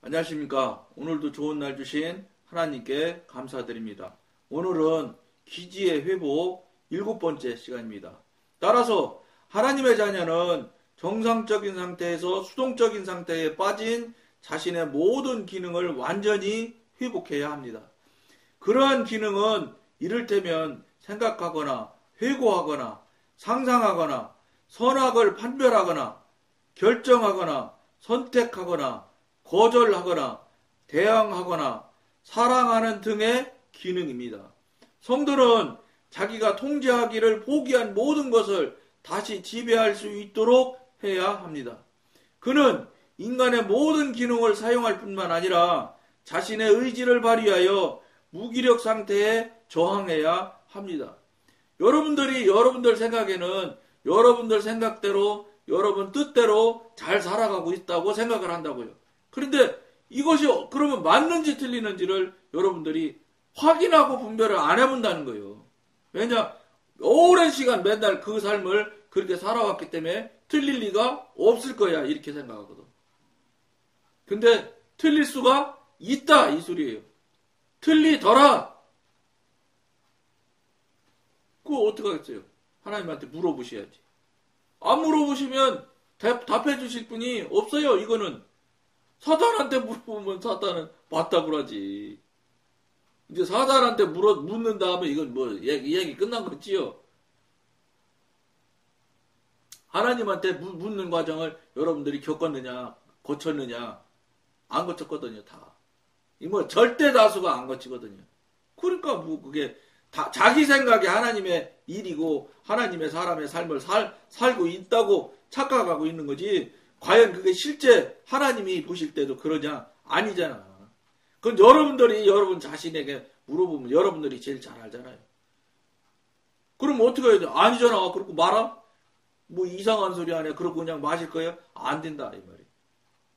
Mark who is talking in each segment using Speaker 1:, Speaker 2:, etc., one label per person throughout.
Speaker 1: 안녕하십니까. 오늘도 좋은 날 주신 하나님께 감사드립니다. 오늘은 기지의 회복 7번째 시간입니다. 따라서 하나님의 자녀는 정상적인 상태에서 수동적인 상태에 빠진 자신의 모든 기능을 완전히 회복해야 합니다. 그러한 기능은 이를테면 생각하거나 회고하거나 상상하거나 선악을 판별하거나 결정하거나 선택하거나 거절하거나 대항하거나 사랑하는 등의 기능입니다. 성도는 자기가 통제하기를 포기한 모든 것을 다시 지배할 수 있도록 해야 합니다. 그는 인간의 모든 기능을 사용할 뿐만 아니라 자신의 의지를 발휘하여 무기력 상태에 저항해야 합니다. 여러분들이 여러분들 생각에는 여러분들 생각대로 여러분 뜻대로 잘 살아가고 있다고 생각을 한다고요. 그런데 이것이 그러면 맞는지 틀리는지를 여러분들이 확인하고 분별을 안 해본다는 거예요. 왜냐? 오랜 시간 맨날 그 삶을 그렇게 살아왔기 때문에 틀릴 리가 없을 거야 이렇게 생각하거든. 근데 틀릴 수가 있다 이 소리예요. 틀리더라. 그거 어떡하겠어요? 하나님한테 물어보셔야지. 안 물어보시면 답해 주실 분이 없어요. 이거는 사단한테 물어보면 사단은 맞다 그러지. 이제 사단한테 묻는 다음에 이건 뭐 얘기 끝난 거지요. 하나님한테 묻는 과정을 여러분들이 겪었느냐 거쳤느냐 안 거쳤거든요. 다. 이 뭐 절대 다수가 안 거치거든요. 그러니까 뭐 그게 다 자기 생각이 하나님의 일이고 하나님의 사람의 삶을 살고 있다고 착각하고 있는 거지. 과연 그게 실제 하나님이 보실 때도 그러냐? 아니잖아. 그건 여러분들이 여러분 자신에게 물어보면 여러분들이 제일 잘 알잖아요. 그럼 어떻게 해야 돼? 아니잖아. 그렇고 말아? 뭐 이상한 소리 하네. 그러고 그냥 마실 거예요? 안 된다 이 말이에요.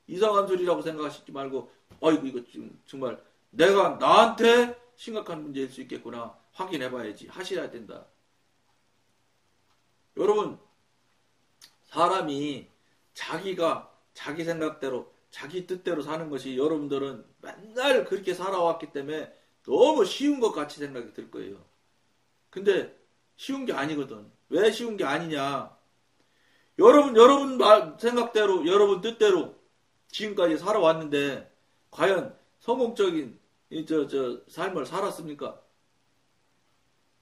Speaker 1: 이상한 소리라고 생각하시지 말고 아이고 이거 지금 정말 내가 나한테 심각한 문제일 수 있겠구나. 확인해봐야지. 하셔야 된다. 여러분 사람이 자기가 자기 생각대로 자기 뜻대로 사는 것이 여러분들은 맨날 그렇게 살아왔기 때문에 너무 쉬운 것 같이 생각이 들 거예요. 근데 쉬운 게 아니거든. 왜 쉬운 게 아니냐. 여러분 생각대로 여러분 뜻대로 지금까지 살아왔는데 과연 성공적인 삶을 살았습니까?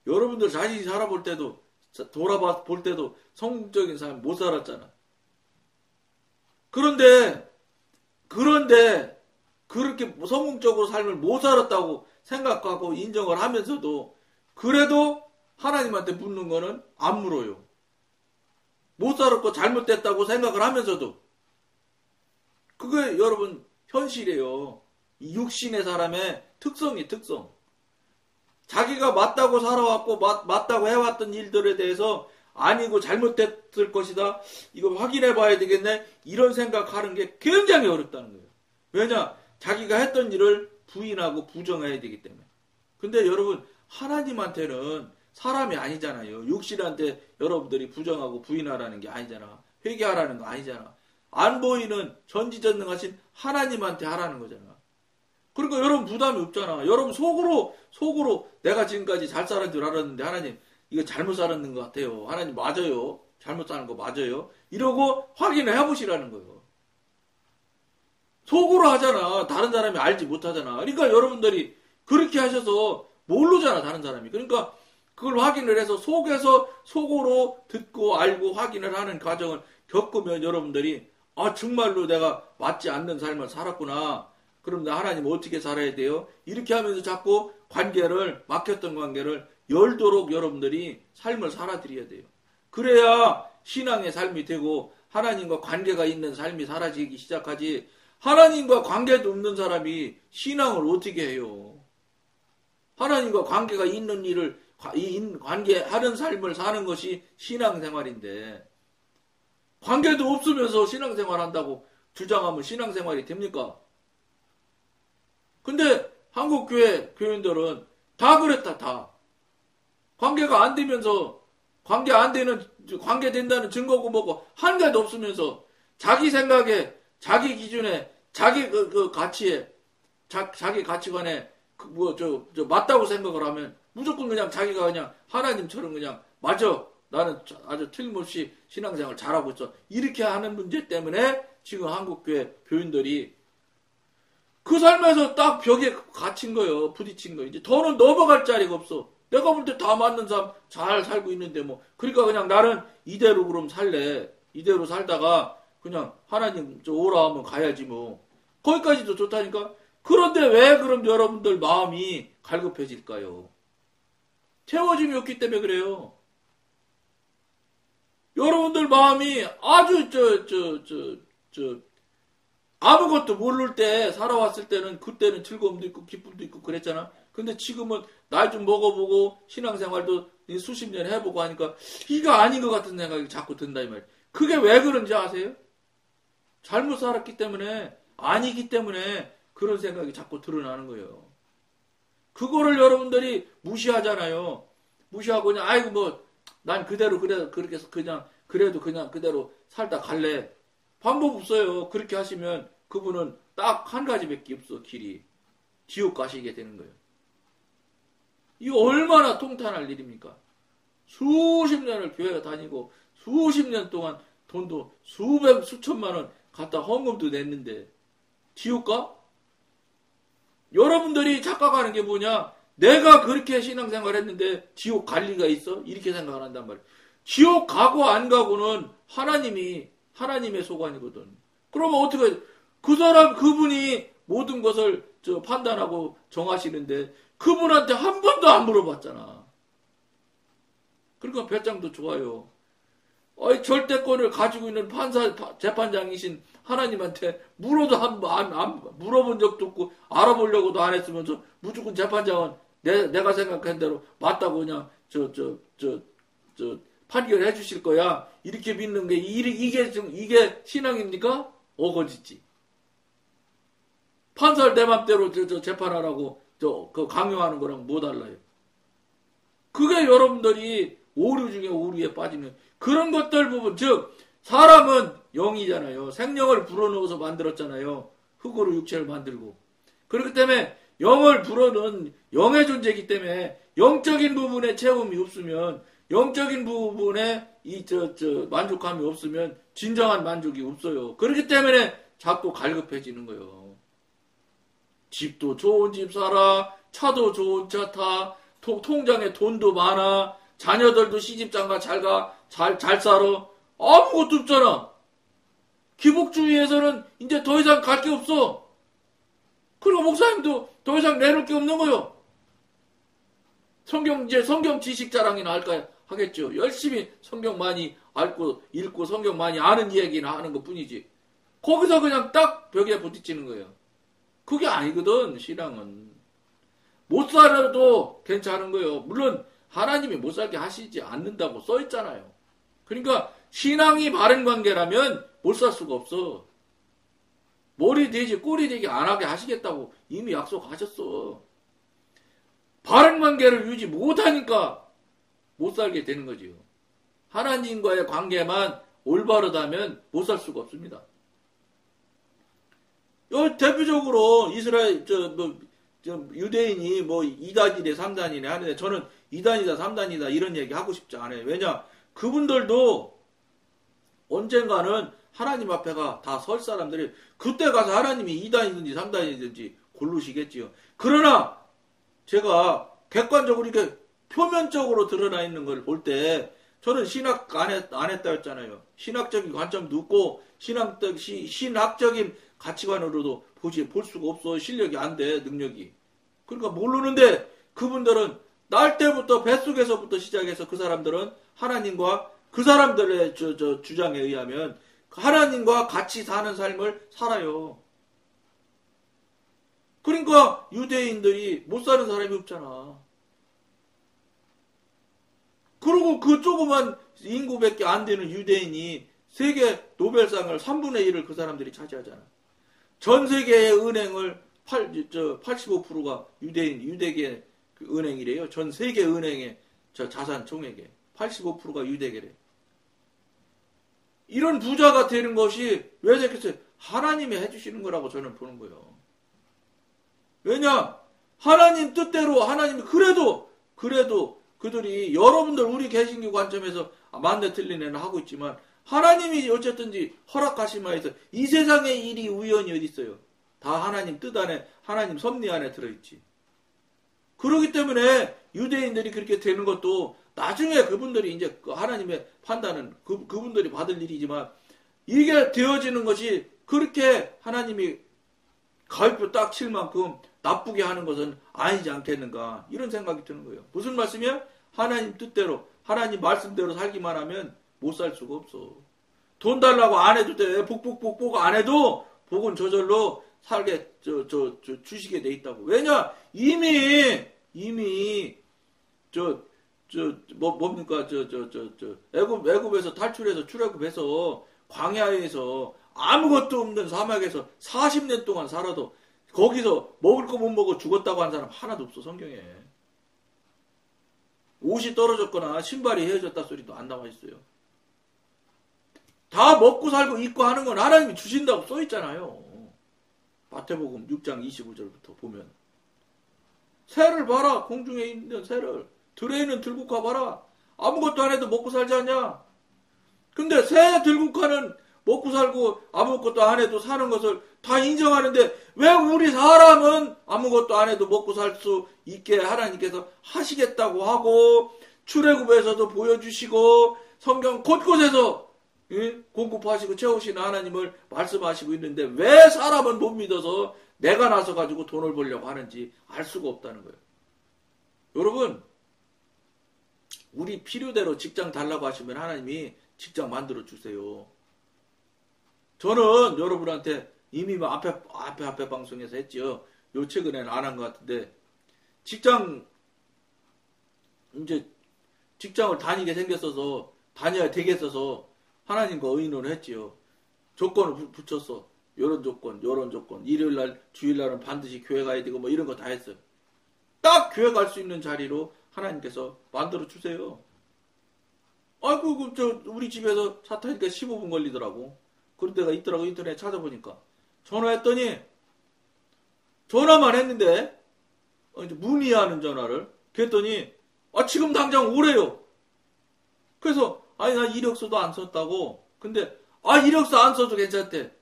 Speaker 1: 여러분들 자신이 살아볼 때도 돌아봐 볼 때도 성공적인 삶 못 살았잖아. 그런데 그렇게 성공적으로 삶을 못 살았다고 생각하고 인정을 하면서도 그래도 하나님한테 묻는 거는 안 물어요. 못 살았고 잘못됐다고 생각을 하면서도 그게 여러분 현실이에요. 이 육신의 사람의 특성이 특성. 자기가 맞다고 살아왔고 맞다고 해왔던 일들에 대해서 아니고 잘못됐을 것이다. 이거 확인해 봐야 되겠네. 이런 생각하는 게 굉장히 어렵다는 거예요. 왜냐? 자기가 했던 일을 부인하고 부정해야 되기 때문에. 근데 여러분 하나님한테는 사람이 아니잖아요. 육신한테 여러분들이 부정하고 부인하라는 게 아니잖아. 회개하라는 거 아니잖아. 안 보이는 전지전능하신 하나님한테 하라는 거잖아. 그러니까 여러분 부담이 없잖아. 여러분 속으로 내가 지금까지 잘 살은 줄 알았는데 하나님 이거 잘못 살았는 것 같아요. 하나님 맞아요. 잘못 사는 거 맞아요. 이러고 확인을 해보시라는 거예요. 속으로 하잖아. 다른 사람이 알지 못하잖아. 그러니까 여러분들이 그렇게 하셔서 모르잖아. 다른 사람이. 그러니까 그걸 확인을 해서 속으로 듣고 알고 확인을 하는 과정을 겪으면 여러분들이 정말로 내가 맞지 않는 삶을 살았구나. 그럼 나 하나님 어떻게 살아야 돼요? 이렇게 하면서 자꾸 막혔던 관계를 열도록 여러분들이 삶을 살아드려야 돼요. 그래야 신앙의 삶이 되고 하나님과 관계가 있는 삶이 사라지기 시작하지. 하나님과 관계도 없는 사람이 신앙을 어떻게 해요? 하나님과 관계가 있는 일을 관계하는 삶을 사는 것이 신앙생활인데 관계도 없으면서 신앙생활 한다고 주장하면 신앙생활이 됩니까? 근데 한국 교인들은 다 그랬다, 다. 관계가 안 되면서, 관계 된다는 증거고 뭐고, 한 개도 없으면서, 자기 생각에, 자기 기준에, 자기 그 가치에, 자기 가치관에, 맞다고 생각을 하면 무조건 그냥 자기가 그냥 하나님처럼 그냥, 맞아. 나는 아주 틀림없이 신앙생활 잘하고 있어. 이렇게 하는 문제 때문에 지금 한국교회 교인들이 그 삶에서 딱 벽에 갇힌 거예요. 부딪힌 거예요. 이제 더는 넘어갈 자리가 없어. 내가 볼 때 다 맞는 사람 잘 살고 있는데 뭐. 그러니까 그냥 나는 이대로 그럼 살래. 이대로 살다가 그냥 하나님 오라 하면 가야지 뭐. 거기까지도 좋다니까. 그런데 왜 그럼 여러분들 마음이 갈급해질까요? 채워짐이 없기 때문에 그래요. 여러분들 마음이 아주 아무것도 모를 때 살아왔을 때는 그때는 즐거움도 있고 기쁨도 있고 그랬잖아. 근데 지금은 날 좀 먹어보고 신앙생활도 수십 년 해보고 하니까 이거 아닌 것 같은 생각이 자꾸 든다 이 말이야. 그게 왜 그런지 아세요? 잘못 살았기 때문에, 아니기 때문에 그런 생각이 자꾸 드러나는 거예요. 그거를 여러분들이 무시하잖아요. 무시하고 그냥 아이고 뭐 난 그대로 그렇게 해서 그냥 그대로 살다 갈래. 방법 없어요. 그렇게 하시면 그분은 딱 한 가지밖에 없어. 길이. 지옥 가시게 되는 거예요. 이거 얼마나 통탄할 일입니까? 수십 년을 교회 다니고 수십 년 동안 돈도 수천만 원 갖다 헌금도 냈는데 지옥 가? 여러분들이 착각하는 게 뭐냐? 내가 그렇게 신앙생활 했는데 지옥 갈 리가 있어? 이렇게 생각을 한단 말이야. 지옥 가고 안 가고는 하나님의 소관이거든. 그러면 어떻게, 그분이 모든 것을 판단하고 정하시는데 그분한테 한 번도 안 물어봤잖아. 그러니까 별장도 좋아요. 절대권을 가지고 있는 재판장이신 하나님한테 물어도 물어본 적도 없고 알아보려고도 안 했으면서 무조건 재판장은 내가 생각한 대로 맞다고 그냥 판결해 주실 거야. 이렇게 믿는 게 이게 신앙입니까? 어거지지. 판사를 내 맘대로 재판하라고 그 강요하는 거랑 뭐 달라요? 그게 여러분들이 오류 중에 오류에 빠지는 그런 것들 부분. 즉 사람은 영이잖아요. 생명을 불어넣어서 만들었잖아요. 흙으로 육체를 만들고. 그렇기 때문에 영을 불어넣은 영의 존재이기 때문에 영적인 부분에 채움이 없으면, 영적인 부분에 만족감이 없으면 진정한 만족이 없어요. 그렇기 때문에 자꾸 갈급해지는 거예요. 집도 좋은 집 살아, 차도 좋은 차 타, 통장에 돈도 많아, 자녀들도 시집장가 잘 살아. 아무것도 없잖아. 기복주의에서는 이제 더 이상 갈 게 없어. 그리고 목사님도 더 이상 내놓을 게 없는 거요. 성경 지식 자랑이나 하겠죠. 열심히 성경 많이 읽고 성경 많이 아는 이야기나 하는 것 뿐이지. 거기서 그냥 딱 벽에 부딪히는 거예요. 그게 아니거든, 신앙은. 못 살아도 괜찮은 거예요. 물론 하나님이 못 살게 하시지 않는다고 써있잖아요. 그러니까 신앙이 바른 관계라면 못 살 수가 없어. 머리 되지 꼬리 되게 안 하게 하시겠다고 이미 약속하셨어. 바른 관계를 유지 못하니까 못 살게 되는 거지요. 하나님과의 관계만 올바르다면 못 살 수가 없습니다. 대표적으로 이스라엘 유대인이 뭐 2단이래 3단이래 하는데 저는 2단이다 3단이다 이런 얘기 하고 싶지 않아요. 왜냐? 그분들도 언젠가는 하나님 앞에가 다 설 사람들이 그때 가서 하나님이 2단이든지 3단이든지 고르시겠지요. 그러나 제가 객관적으로 이렇게 표면적으로 드러나 있는 걸 볼 때 저는 신학 안 했다 했잖아요. 신학적인 관점도 없고 신학적인 가치관으로도 볼 수가 없어. 실력이 안 돼. 능력이. 그러니까 모르는데 그분들은 날 때부터 뱃속에서부터 시작해서 그 사람들은 하나님과 그 사람들의 주장에 의하면 하나님과 같이 사는 삶을 살아요. 그러니까 유대인들이 못 사는 사람이 없잖아. 그리고 그 조그만 인구밖에 안 되는 유대인이 세계 노벨상을 3분의 1을 그 사람들이 차지하잖아. 전 세계의 은행을 85%가 유대계 은행이래요. 전 세계 은행의 자산 총액의 85%가 유대계래. 이런 부자가 되는 것이 왜 됐겠어요? 하나님이 해주시는 거라고 저는 보는 거예요. 왜냐? 하나님 뜻대로 하나님이 그래도 그들이 여러분들 우리 개신교 관점에서 맞네 틀리네는 하고 있지만 하나님이 어쨌든지 허락하신 바에서 이 세상의 일이 우연이 어디 있어요? 다 하나님 뜻 안에 하나님 섭리 안에 들어있지. 그렇기 때문에 유대인들이 그렇게 되는 것도 나중에 그분들이 이제 하나님의 판단은 그분들이 받을 일이지만 이게 되어지는 것이 그렇게 하나님이 가위표 딱 칠 만큼 나쁘게 하는 것은 아니지 않겠는가 이런 생각이 드는 거예요. 무슨 말씀이야? 하나님 뜻대로 하나님 말씀대로 살기만 하면 못 살 수가 없어. 돈 달라고 안 해도 돼. 복복복복 안 해도 복은 저절로 살게 주시게 돼 있다고. 왜냐? 이미 뭡니까? 애굽에서 탈출해서 출애굽해서 광야에서 아무것도 없는 사막에서 40년 동안 살아도 거기서 먹을 거 못 먹어 죽었다고 한 사람 하나도 없어, 성경에. 옷이 떨어졌거나 신발이 헤어졌다 소리도 안 나와 있어요. 다 먹고 살고 입고 하는 건 하나님이 주신다고 써 있잖아요. 마태복음 6장 25절부터 보면. 새를 봐라. 공중에 있는 새를. 들에 있는 들국화 봐라. 아무것도 안 해도 먹고 살지 않냐? 근데 새 들국화는 먹고 살고 아무것도 안 해도 사는 것을 다 인정하는데 왜 우리 사람은 아무것도 안 해도 먹고 살 수 있게 하나님께서 하시겠다고 하고 출애굽에서도 보여주시고 성경 곳곳에서 공급하시고 채우시는 하나님을 말씀하시고 있는데 왜 사람은 못 믿어서 내가 나서 가지고 돈을 벌려고 하는지 알 수가 없다는 거예요. 여러분, 우리 필요대로 직장 달라고 하시면 하나님이 직장 만들어 주세요. 저는 여러분한테 이미 앞에 방송에서 했죠. 요 최근에는 안 한 것 같은데 직장을 다니게 생겼어서 다녀야 되겠어서 하나님과 의논을 했지요. 조건을 붙였어. 요런 조건. 일요일날, 주일날은 반드시 교회 가야 되고 뭐 이런 거 다 했어요. 딱 교회 갈 수 있는 자리로 하나님께서 만들어 주세요. 아이고, 우리 집에서 차 타니까 15분 걸리더라고. 그런 데가 있더라고. 인터넷 찾아보니까. 전화했더니, 전화만 했는데, 이제 문의하는 전화를. 그랬더니, 지금 당장 오래요. 그래서, 나 이력서도 안 썼다고. 근데, 이력서 안 써도 괜찮대.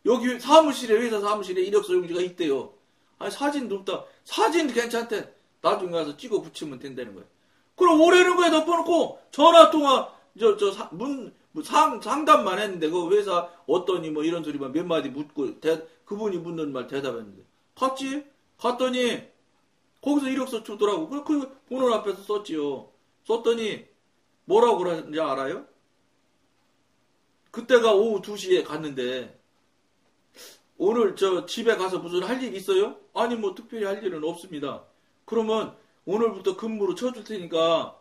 Speaker 1: 여기 회사 사무실에 이력서 용지가 있대요. 사진도 없다. 사진 괜찮대. 나중에 가서 찍어 붙이면 된다는 거예요. 그럼 오래는 거에 덮어놓고, 전화통화, 상담만 했는데, 그 회사 어떠니, 뭐 이런 소리만 몇 마디 묻고, 그분이 묻는 말 대답했는데. 갔더니, 거기서 이력서 주더라고. 그 번호 앞에서 썼지요. 썼더니, 뭐라고 그러는지 알아요? 그때가 오후 2시에 갔는데, 오늘 집에 가서 무슨 할 일 있어요? 아니, 뭐 특별히 할 일은 없습니다. 그러면 오늘부터 근무로 쳐줄 테니까,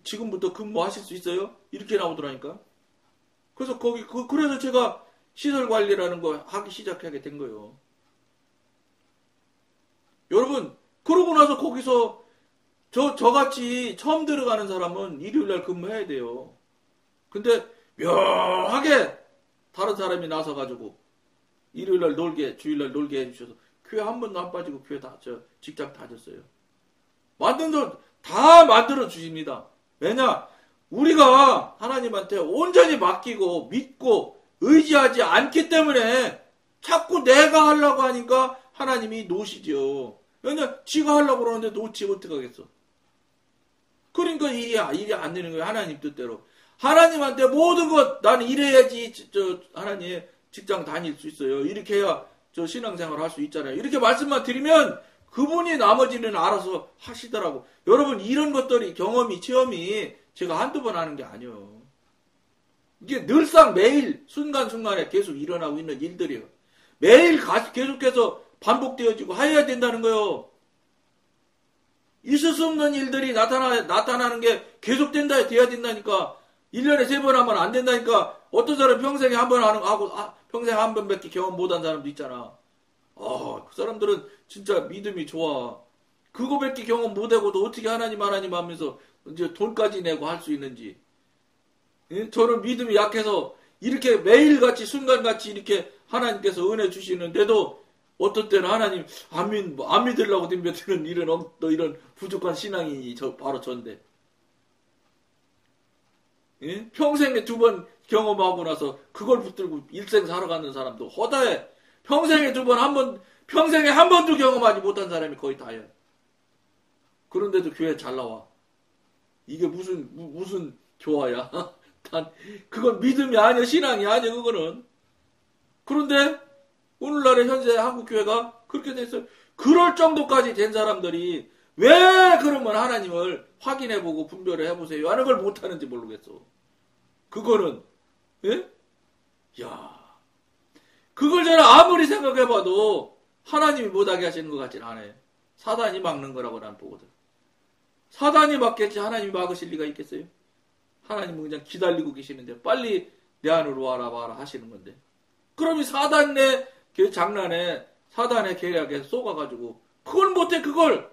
Speaker 1: 지금부터 근무하실 수 있어요? 이렇게 나오더라니까. 그래서 그래서 제가 시설 관리라는 거 하기 시작하게 된 거예요. 여러분, 그러고 나서 거기서 저같이 처음 들어가는 사람은 일요일날 근무해야 돼요. 근데 묘하게 다른 사람이 나서가지고 일요일날 주일날 놀게 해주셔서 교회 한 번도 안 빠지고 교회 직장 다녔어요. 다 만들어 주십니다. 왜냐? 우리가 하나님한테 온전히 맡기고 믿고 의지하지 않기 때문에 자꾸 내가 하려고 하니까 하나님이 노시죠. 왜냐? 지가 하려고 그러는데 놓지 어떡하겠어. 그러니까 일이 안 되는 거예요. 하나님 뜻대로. 하나님한테 모든 것 나는 이래야지 하나님 직장 다닐 수 있어요. 이렇게 해야 신앙생활 할 수 있잖아요. 이렇게 말씀만 드리면 그분이 나머지는 알아서 하시더라고. 여러분, 이런 것들이 체험이 제가 한두 번 하는 게 아니에요. 이게 늘상 매일 순간순간에 계속 일어나고 있는 일들이에요. 매일 계속해서 반복되어지고 해야 된다는 거예요. 있을 수 없는 일들이 나타나는 게 계속 돼야 된다니까. 1년에 3번 하면 안 된다니까. 어떤 사람 평생에 한 번 하고 평생 한 번밖에 경험 못한 사람도 있잖아. 그 사람들은 진짜 믿음이 좋아. 그거밖에 경험 못하고도 어떻게 하나님 하면서 이제 돈까지 내고 할 수 있는지. 저는 믿음이 약해서 이렇게 매일같이 순간같이 이렇게 하나님께서 은혜 주시는데도 어떤 때는 하나님 안 믿으려고 덤벼드는 이런 부족한 신앙이 바로 전데. 예? 평생에 2번 경험하고 나서 그걸 붙들고 일생 살아가는 사람도 허다해. 평생에 2번, 평생에 한 번도 경험하지 못한 사람이 거의 다예요. 그런데도 교회 잘 나와. 이게 무슨 교화야? 그건 믿음이 아니야, 신앙이 아니야, 그거는. 그런데 오늘날의 현재 한국교회가 그렇게 됐어요. 그럴 정도까지 된 사람들이 왜 그러면 하나님을 확인해보고 분별을 해보세요 하는 걸 못하는지 모르겠어. 그거는 예? 야, 그걸 저는 아무리 생각해봐도 하나님이 못하게 하시는 것 같진 않아요. 사단이 막는 거라고 난 보거든. 사단이 막겠지 하나님이 막으실 리가 있겠어요? 하나님은 그냥 기다리고 계시는데 빨리 내 안으로 와라 하시는 건데. 그럼 이 사단의 장난에 사단의 계략에 속아가지고 그걸 못해 그걸.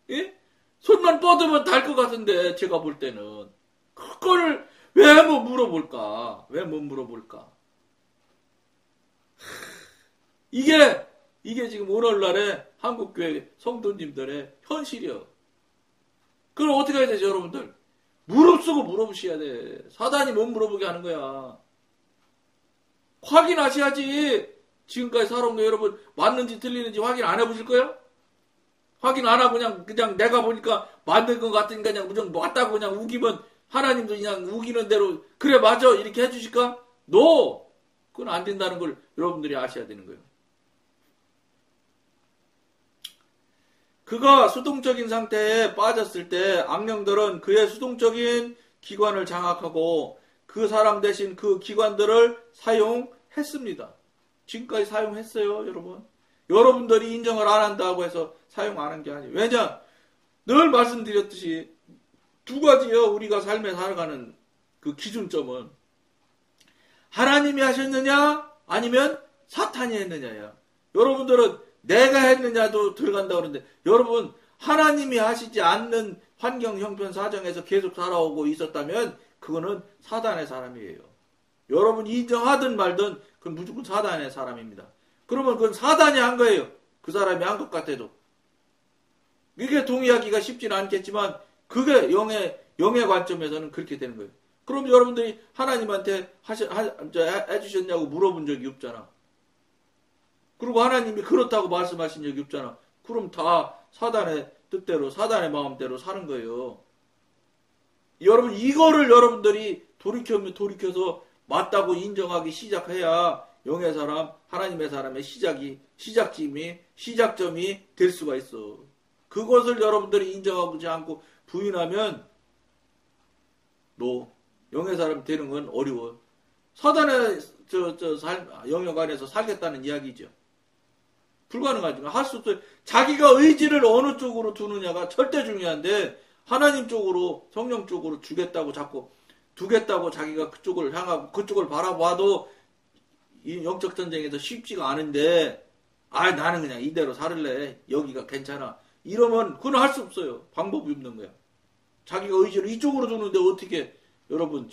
Speaker 1: 예? 손만 뻗으면 달 것 같은데 제가 볼 때는 그걸 왜 못 물어볼까? 왜 못 물어볼까? 이게 지금 오늘날의 한국교회 성도님들의 현실이요. 그럼 어떻게 해야 되죠, 여러분들? 무릎쓰고 물어보셔야 돼. 사단이 못 물어보게 하는 거야. 확인하셔야지. 지금까지 살아온 거 여러분 맞는지 틀리는지 확인 안 해보실 거예요? 확인 안 하고 그냥 내가 보니까 맞는 것 같으니까 그냥 무조건 맞다고 그냥 우기면 하나님도 그냥 우기는 대로 그래 맞아 이렇게 해주실까? No! 그건 안 된다는 걸 여러분들이 아셔야 되는 거예요. 그가 수동적인 상태에 빠졌을 때 악령들은 그의 수동적인 기관을 장악하고 그 사람 대신 그 기관들을 사용했습니다. 지금까지 사용했어요, 여러분. 여러분들이 인정을 안 한다고 해서 사용 안 한 게 아니에요. 왜냐? 늘 말씀드렸듯이 2가지요, 우리가 삶에 살아가는 그 기준점은 하나님이 하셨느냐 아니면 사탄이 했느냐야. 여러분들은 내가 했느냐도 들어간다고 그러는데 여러분 하나님이 하시지 않는 환경, 형편, 사정에서 계속 살아오고 있었다면 그거는 사단의 사람이에요. 여러분이 인정하든 말든 그건 무조건 사단의 사람입니다. 그러면 그건 사단이 한 거예요. 그 사람이 한 것 같아도. 이게 동의하기가 쉽지는 않겠지만 그게 영의 관점에서는 그렇게 되는 거예요. 그럼 여러분들이 하나님한테 해주셨냐고 물어본 적이 없잖아. 그리고 하나님이 그렇다고 말씀하신 적이 없잖아. 그럼 다 사단의 뜻대로, 사단의 마음대로 사는 거예요. 여러분, 이거를 여러분들이 돌이켜서 맞다고 인정하기 시작해야 영의 사람, 하나님의 사람의 시작점이 될 수가 있어. 그것을 여러분들이 인정하지 않고 부인하면, 영의 사람 되는 건 어려워. 사단의 영역 안에서 살겠다는 이야기죠. 불가능하지만 할 수 없어요. 자기가 의지를 어느 쪽으로 두느냐가 절대 중요한데 하나님 쪽으로 성령 쪽으로 주겠다고 자꾸 두겠다고 자기가 그쪽을 향하고 그쪽을 바라봐도 이 영적 전쟁에서 쉽지가 않은데 나는 그냥 이대로 살을래. 여기가 괜찮아. 이러면 그건 할 수 없어요. 방법이 없는 거야. 자기가 의지를 이쪽으로 두는데 어떻게 여러분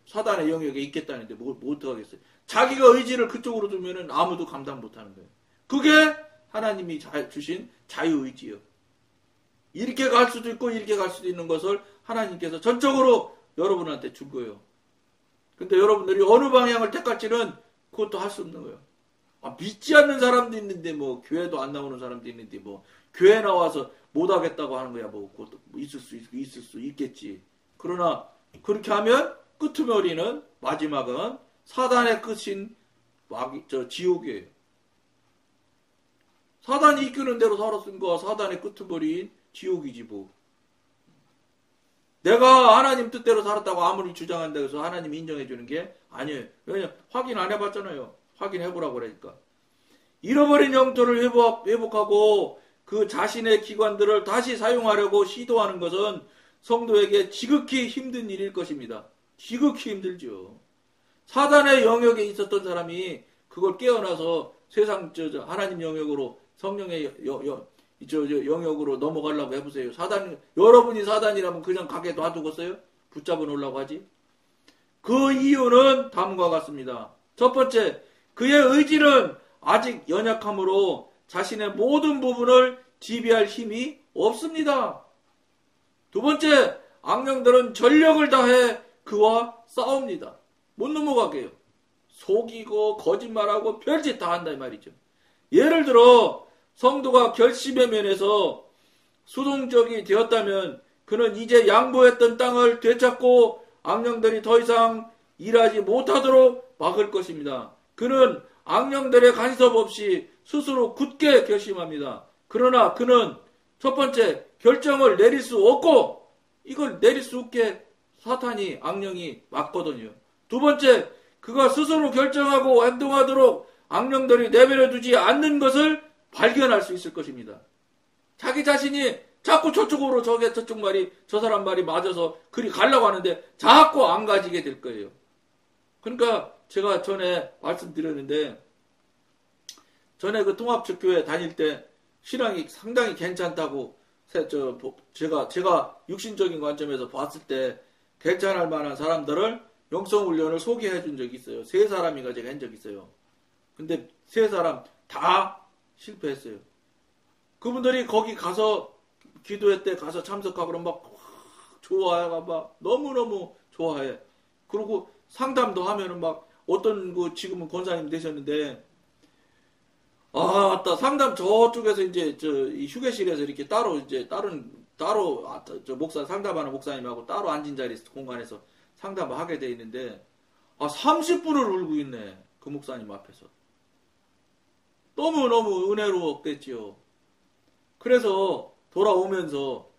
Speaker 1: 사단의 영역에 있겠다는데 뭐 어떡하겠어요. 자기가 의지를 그쪽으로 두면은 아무도 감당 못하는 거예요. 그게 하나님이 주신 자유의지요. 이렇게 갈 수도 있고 이렇게 갈 수도 있는 것을 하나님께서 전적으로 여러분한테 준 거예요. 근데 여러분들이 어느 방향을 택할지는 그것도 할 수 없는 거예요. 믿지 않는 사람도 있는데 교회도 안 나오는 사람도 있는데 교회 나와서 못하겠다고 하는 거야. 그것도 있을 수 있겠지. 그러나 그렇게 하면 끄트머리는 마지막은 사단의 끝인 지옥이에요. 사단이 이끄는 대로 살았으니까 사단의 끄트머리인 지옥이지 뭐. 내가 하나님 뜻대로 살았다고 아무리 주장한다고 해서 하나님이 인정해 주는 게 아니에요. 왜냐면 확인 안 해봤잖아요. 확인해보라고 그러니까. 잃어버린 영토를 회복하고 그 자신의 기관들을 다시 사용하려고 시도하는 것은 성도에게 지극히 힘든 일일 것입니다. 지극히 힘들죠. 사단의 영역에 있었던 사람이 그걸 깨어나서 세상 하나님 영역으로 성령의 영역으로 넘어가려고 해보세요. 여러분이 사단이라면 그냥 가게 놔두겠어요? 붙잡아 놓으려고 하지? 그 이유는 다음과 같습니다. 첫 번째, 그의 의지는 아직 연약하므로 자신의 모든 부분을 지배할 힘이 없습니다. 두 번째, 악령들은 전력을 다해 그와 싸웁니다. 못 넘어가게 해요. 속이고 거짓말하고 별짓 다 한다 이 말이죠. 예를 들어 성도가 결심의 면에서 수동적이 되었다면 그는 이제 양보했던 땅을 되찾고 악령들이 더 이상 일하지 못하도록 막을 것입니다. 그는 악령들의 간섭 없이 스스로 굳게 결심합니다. 그러나 그는 첫 번째 결정을 내릴 수 없고 이걸 내릴 수 없게 사탄이 악령이 막거든요. 두 번째 그가 스스로 결정하고 행동하도록 악령들이 내버려 두지 않는 것을 발견할 수 있을 것입니다. 자기 자신이 자꾸 저쪽으로 저쪽 말이 저 사람 말이 맞아서 그리 가려고 하는데 자꾸 안 가지게 될 거예요. 그러니까 제가 전에 말씀드렸는데 전에 그 통합적 교회 다닐 때 신앙이 상당히 괜찮다고 제가 육신적인 관점에서 봤을 때 괜찮을 만한 사람들을 영성훈련을 소개해 준 적이 있어요. 3사람인가 제가 한 적이 있어요. 근데 3사람 다 실패했어요. 그분들이 거기 가서 기도회 때 가서 참석하고 그러면 막 좋아해. 막 너무너무 좋아해. 그리고 상담도 하면은 막 어떤 그 지금은 권사님 되셨는데 상담 저쪽에서 이제 이 휴게실에서 이렇게 따로 목사 상담하는 목사님하고 따로 앉은 자리 공간에서 상담을 하게 돼 있는데 30분을 울고 있네. 그 목사님 앞에서. 너무너무 은혜로웠겠지요. 그래서 돌아오면서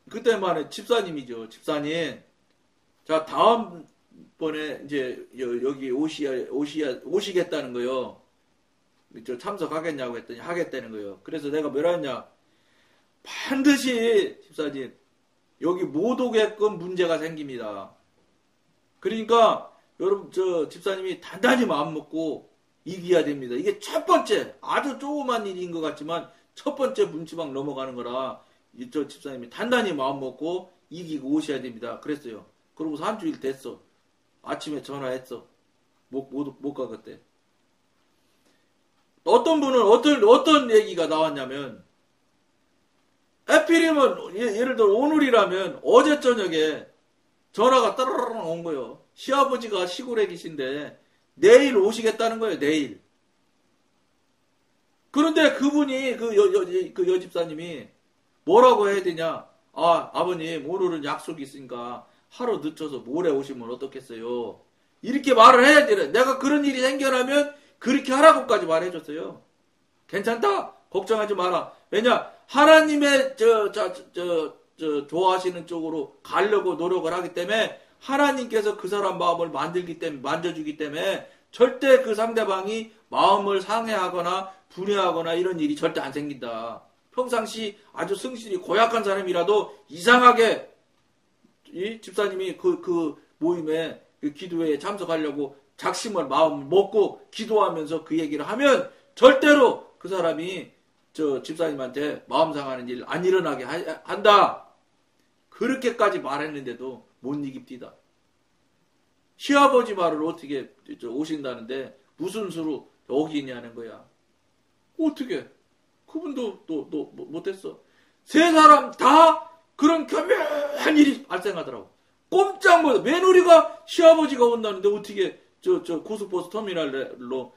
Speaker 1: 그때만에 집사님이죠. 집사님. 자, 다음번에 이제 여기 오시겠다는 거요. 저 참석하겠냐고 했더니 하겠다는 거예요. 그래서 내가 뭐라 했냐. 반드시 집사님 여기 못 오게끔 문제가 생깁니다. 그러니까 여러분 저 집사님이 단단히 마음 먹고 이겨야 됩니다. 이게 첫 번째 아주 조그만 일인 것 같지만 첫 번째 문지방 넘어가는 거라 저 집사님이 단단히 마음 먹고 이기고 오셔야 됩니다. 그랬어요. 그러고서 한 주일 됐어. 아침에 전화했어. 못 가겠대. 어떤 분은 어떤 얘기가 나왔냐면 하필이면 예를 들어 오늘이라면 어제 저녁에 전화가 따르르 온 거예요. 시아버지가 시골에 계신데 내일 오시겠다는 거예요. 내일. 그런데 그분이 그 여집사님이 뭐라고 해야 되냐. 아버님 오늘은 약속이 있으니까 하루 늦춰서 모레 오시면 어떻겠어요. 이렇게 말을 해야 돼. 내가 그런 일이 생겨나면 그렇게 하라고까지 말해줬어요. 괜찮다. 걱정하지 마라. 왜냐 하나님의 좋아하시는 쪽으로 가려고 노력을 하기 때문에 하나님께서 그 사람 마음을 만져주기 때문에 절대 그 상대방이 마음을 상해하거나 분해하거나 이런 일이 절대 안 생긴다. 평상시 아주 성실히 고약한 사람이라도 이상하게 이 집사님이 그 모임에 그 기도회에 참석하려고 작심을 마음 먹고 기도하면서 그 얘기를 하면 절대로 그 사람이 저 집사님한테 마음 상하는 일 안 일어나게 한다. 그렇게까지 말했는데도 못 이깁디다. 시아버지 말을 어떻게 오신다는데 무슨 수로 어기냐는 거야. 어떻게? 그분도 또 못했어. 3사람 다 그런 교묘한 일이 발생하더라고. 꼼짝 못해. 며느리가 시아버지가 온다는데 어떻게 고속버스 터미널로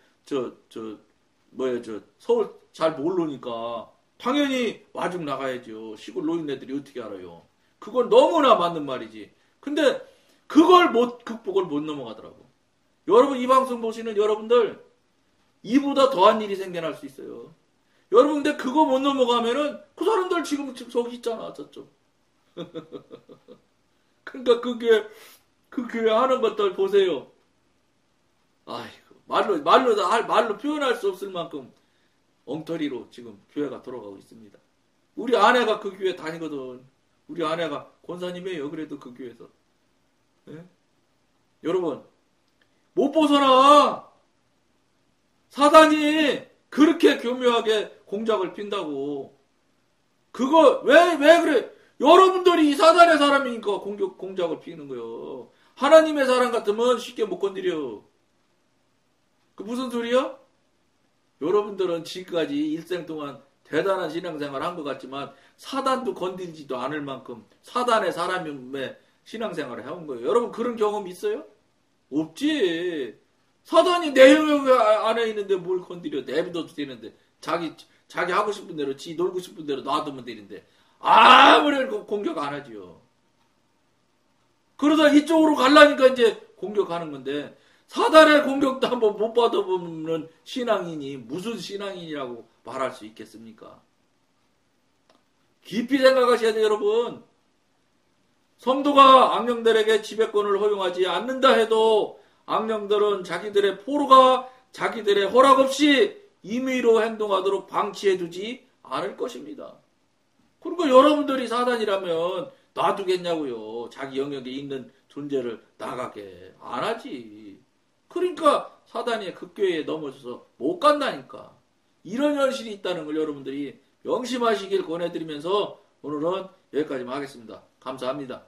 Speaker 1: 서울 잘 모르니까 당연히 마중 나가야죠. 시골 노인네들이 어떻게 알아요. 그건 너무나 맞는 말이지. 근데 그걸 극복을 못 넘어가더라고. 여러분 이 방송 보시는 여러분들 이보다 더한 일이 생겨날 수 있어요. 여러분 근데 그거 못 넘어가면은 그 사람들 지금 저기 있잖아 저쪽. 그러니까 그 교회 하는 것들 보세요. 아이고 말로 표현할 수 없을 만큼 엉터리로 지금 교회가 돌아가고 있습니다. 우리 아내가 그 교회 다니거든. 우리 아내가 권사님이에요. 그래도 그 교회에서. 네? 여러분 못 벗어나. 사단이 그렇게 교묘하게 공작을 핀다고. 그거 왜 그래? 여러분들이 사단의 사람이니까 공작을 피는 거예요. 하나님의 사람 같으면 쉽게 못 건드려. 그 무슨 소리야? 여러분들은 지금까지 일생 동안 대단한 신앙생활 한 것 같지만 사단도 건들지도 않을 만큼 사단의 사람의 신앙생활을 해온 거예요. 여러분 그런 경험 있어요? 없지. 사단이 내 영역 안에 있는데 뭘 건드려. 내비둬도 되는데 자기 하고 싶은 대로 지 놀고 싶은 대로 놔두면 되는데 아무리 공격 안 하죠. 그러다 이쪽으로 가려니까 이제 공격하는 건데 사단의 공격도 한번 못 받아보는 신앙인이 무슨 신앙인이라고 말할 수 있겠습니까? 깊이 생각하셔야 돼요, 여러분. 성도가 악령들에게 지배권을 허용하지 않는다 해도 악령들은 자기들의 포로가 자기들의 허락 없이 임의로 행동하도록 방치해두지 않을 것입니다. 그러니까 여러분들이 사단이라면 놔두겠냐고요. 자기 영역에 있는 존재를 나가게 안 하지. 그러니까 사단이 극교에 넘어져서 못 간다니까. 이런 현실이 있다는 걸 여러분들이 명심하시길 권해드리면서 오늘은 여기까지만 하겠습니다. 감사합니다.